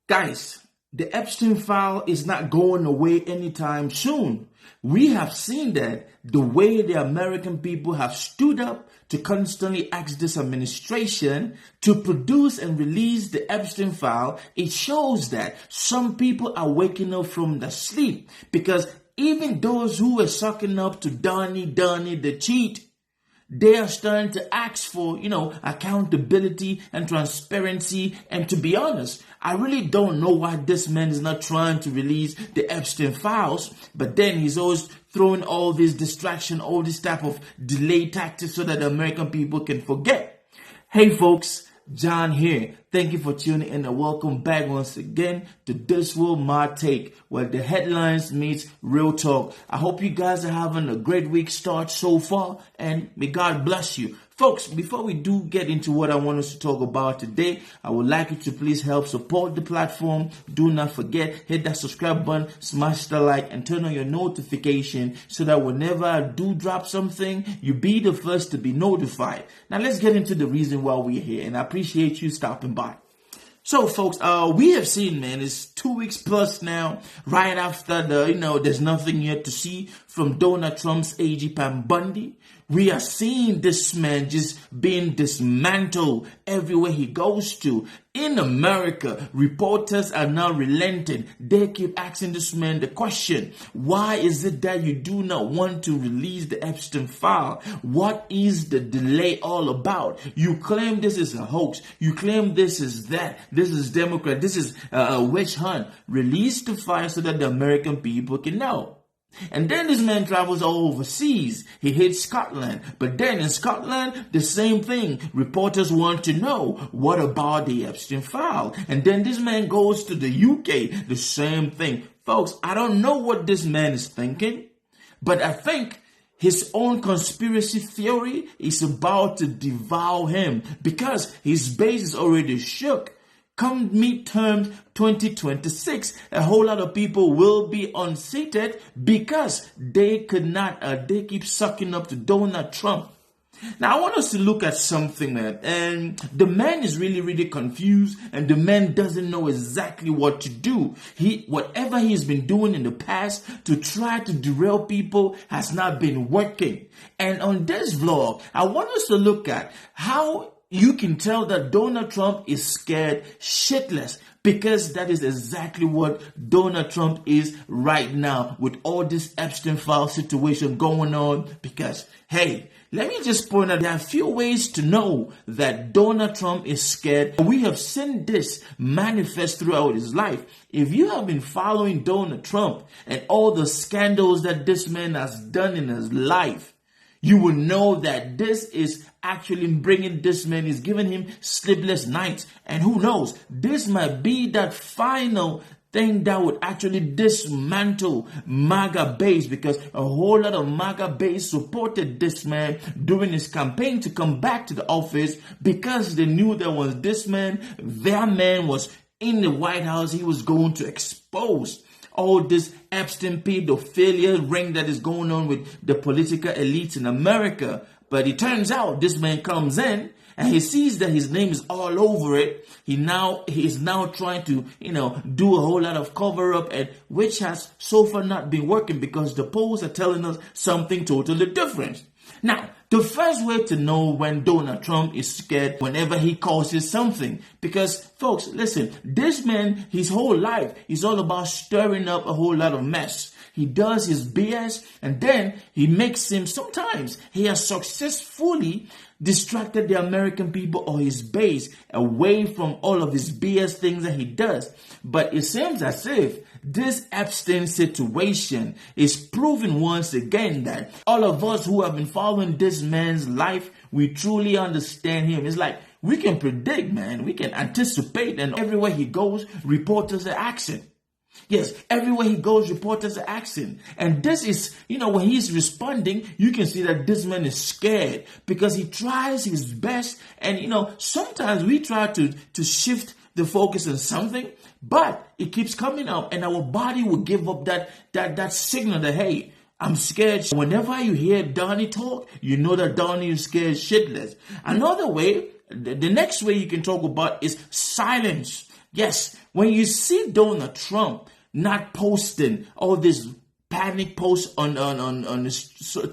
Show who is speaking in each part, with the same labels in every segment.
Speaker 1: Guys, the Epstein file is not going away anytime soon. We have seen that the way the American people have stood up to constantly ask this administration to produce and release the Epstein file, it shows that some people are waking up from the sleep, because even those who were sucking up to Donnie the cheat, they are starting to ask for, accountability and transparency. And to be honest, I really don't know why this man is not trying to release the Epstein files, but then he's always throwing all this distraction, all this type of delay tactics so that the American people can forget. Hey folks, John here. Thank you for tuning in and welcome back once again to This Will My Take, where the headlines meets real talk. I hope you guys are having a great week start so far, and may God bless you. Folks, before we do get into what I want us to talk about today, I would like you to please help support the platform. Do not forget, hit that subscribe button, smash the like, and turn on your notification so that whenever I do drop something, you be the first to be notified. Now let's get into the reason why we're here, and I appreciate you stopping by. So folks, we have seen, man, it's 2 weeks plus now, right after there's nothing yet to see from Donald Trump's AG Pam Bundy. We are seeing this man just being dismantled everywhere he goes to. In America, reporters are now relenting. They keep asking this man the question, why is it that you do not want to release the Epstein file? What is the delay all about? You claim this is a hoax. You claim this is that. This is Democrat. This is a witch hunt. Release the file so that the American people can know. And then this man travels all overseas. He hits Scotland. But then in Scotland, the same thing. Reporters want to know, what about the Epstein file? And then this man goes to the UK. The same thing. Folks, I don't know what this man is thinking, but I think his own conspiracy theory is about to devour him, because his base is already shook. Come midterm 2026, a whole lot of people will be unseated because they keep sucking up to Donald Trump. Now, I want us to look at something, man, and the man is really confused, and the man doesn't know exactly what to do. Whatever he's been doing in the past to try to derail people has not been working. And on this vlog, I want us to look at how you can tell that Donald Trump is scared shitless, because that is exactly what Donald Trump is right now with all this Epstein file situation going on. Because, hey, let me just point out there are a few ways to know that Donald Trump is scared. We have seen this manifest throughout his life. If you have been following Donald Trump and all the scandals that this man has done in his life, you will know that this is actually bringing this man, is giving him sleepless nights. And who knows, this might be that final thing that would actually dismantle MAGA base, because a whole lot of MAGA base supported this man during his campaign to come back to the office, because they knew that once this man, their man, was in the White House, he was going to expose all this Epstein pedophilia ring that is going on with the political elites in America. But it turns out this man comes in and he sees that his name is all over it. He is now trying to, do a whole lot of cover up, and which has so far not been working, because the polls are telling us something totally different. Now, the first way to know when Donald Trump is scared, whenever he causes something. Because, folks, listen, this man, his whole life is all about stirring up a whole lot of mess. He does his BS, and then he makes him, sometimes he has successfully distracted the American people or his base away from all of his BS things that he does. But it seems as if this Epstein situation is proving once again that all of us who have been following this man's life, we truly understand him. It's like we can predict, man. We can anticipate, and everywhere he goes, reporters are asking. Yes, everywhere he goes, reporters are asking. And this is, when he's responding, you can see that this man is scared, because he tries his best. And, sometimes we try to shift the focus on something, but it keeps coming up, and our body will give up that signal that, hey, I'm scared. Whenever you hear Donnie talk, you know that Donnie is scared shitless. Another way, the next way you can talk about is silence. Yes, when you see Donald Trump not posting all this panic posts on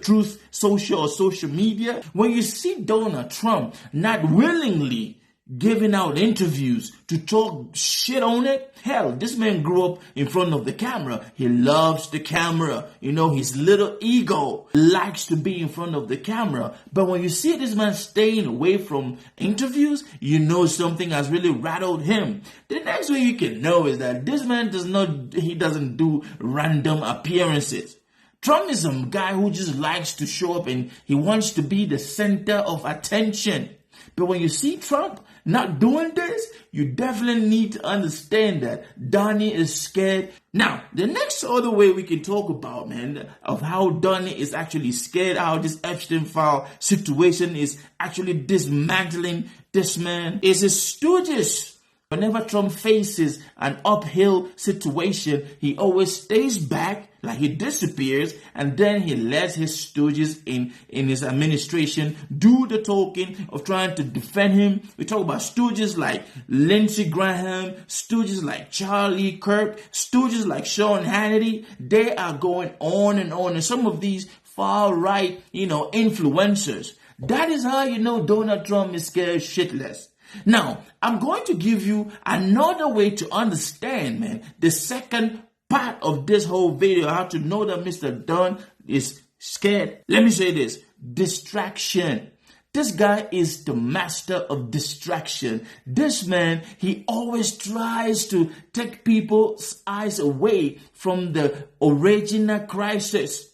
Speaker 1: Truth Social or social media, when you see Donald Trump not willingly giving out interviews to talk shit on it. Hell, this man grew up in front of the camera. He loves the camera. You know, his little ego likes to be in front of the camera. But when you see this man staying away from interviews, you know something has really rattled him. The next way you can know is that this man doesn't do random appearances. Trump is some guy who just likes to show up and he wants to be the center of attention. But when you see Trump not doing this, you definitely need to understand that Donnie is scared. Now, the next other way we can talk about, man, of how Donnie is actually scared, how this Epstein file situation is actually dismantling this man, is his stooges. Whenever Trump faces an uphill situation, he always stays back, like he disappears, and then he lets his stooges in his administration do the talking of trying to defend him. We talk about stooges like Lindsey Graham, stooges like Charlie Kirk, stooges like Sean Hannity. They are going on, and some of these far-right, influencers. That is how you know Donald Trump is scared shitless. Now, I'm going to give you another way to understand, man, the second part of this whole video, how to know that Mr. Don is scared. Let me say this: distraction. This guy is the master of distraction. This man, he always tries to take people's eyes away from the original crisis.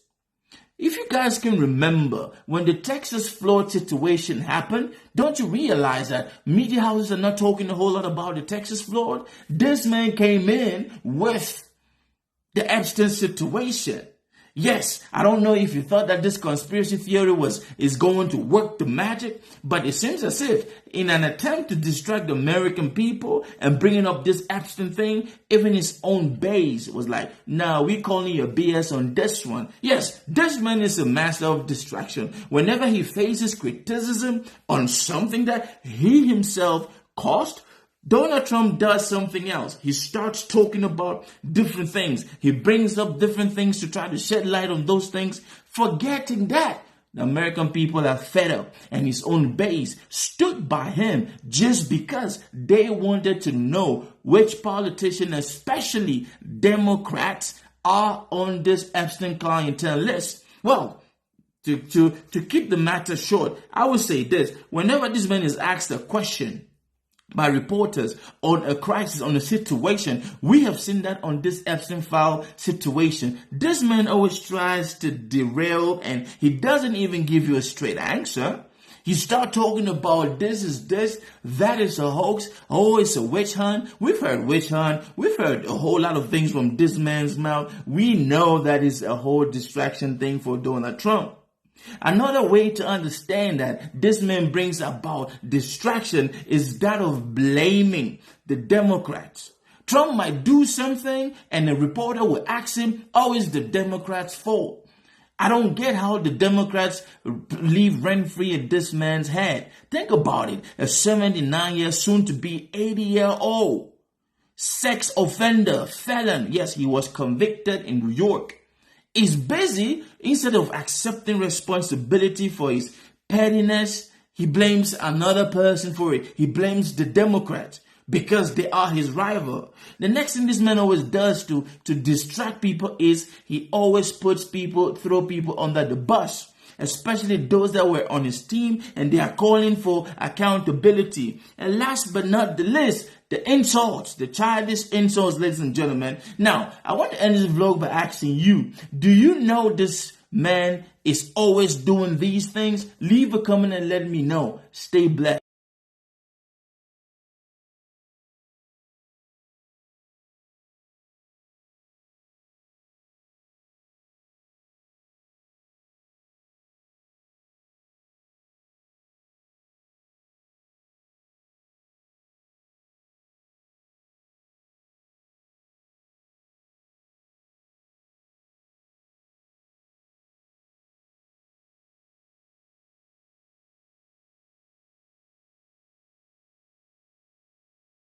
Speaker 1: If you guys can remember, when the Texas flood situation happened, don't you realize that media houses are not talking a whole lot about the Texas flood? This man came in with the Epstein situation. Yes, I don't know if you thought that this conspiracy theory is going to work the magic, but it seems as if in an attempt to distract the American people and bringing up this Epstein thing, even his own base was like, nah, we calling you BS on this one. Yes, this man is a master of distraction. Whenever he faces criticism on something that he himself caused, Donald Trump does something else. He starts talking about different things. He brings up different things to try to shed light on those things, forgetting that the American people are fed up and his own base stood by him just because they wanted to know which politician, especially Democrats, are on this Epstein clientele list. Well, to keep the matter short, I would say this: whenever this man is asked a question by reporters on a crisis, on a situation, we have seen that on this Epstein file situation, this man always tries to derail and he doesn't even give you a straight answer. He start talking about this is this, that is a hoax, oh, it's a witch hunt. We've heard witch hunt. We've heard a whole lot of things from this man's mouth. We know that is a whole distraction thing for Donald Trump. Another way to understand that this man brings about distraction is that of blaming the Democrats. Trump might do something and the reporter will ask him, oh, it's the Democrats' fault. I don't get how the Democrats live rent-free in this man's head. Think about it. A 79-year, soon-to-be 80-year-old sex offender, felon. Yes, he was convicted in New York. Is busy, instead of accepting responsibility for his pettiness, he blames another person for it. He blames the Democrats because they are his rival. The next thing this man always does to distract people is he always throw people under the bus, especially those that were on his team, and they are calling for accountability. And last but not the least, the insults, the childish insults, ladies and gentlemen. Now, I want to end this vlog by asking you, do you know this man is always doing these things? Leave a comment and let me know. Stay blessed.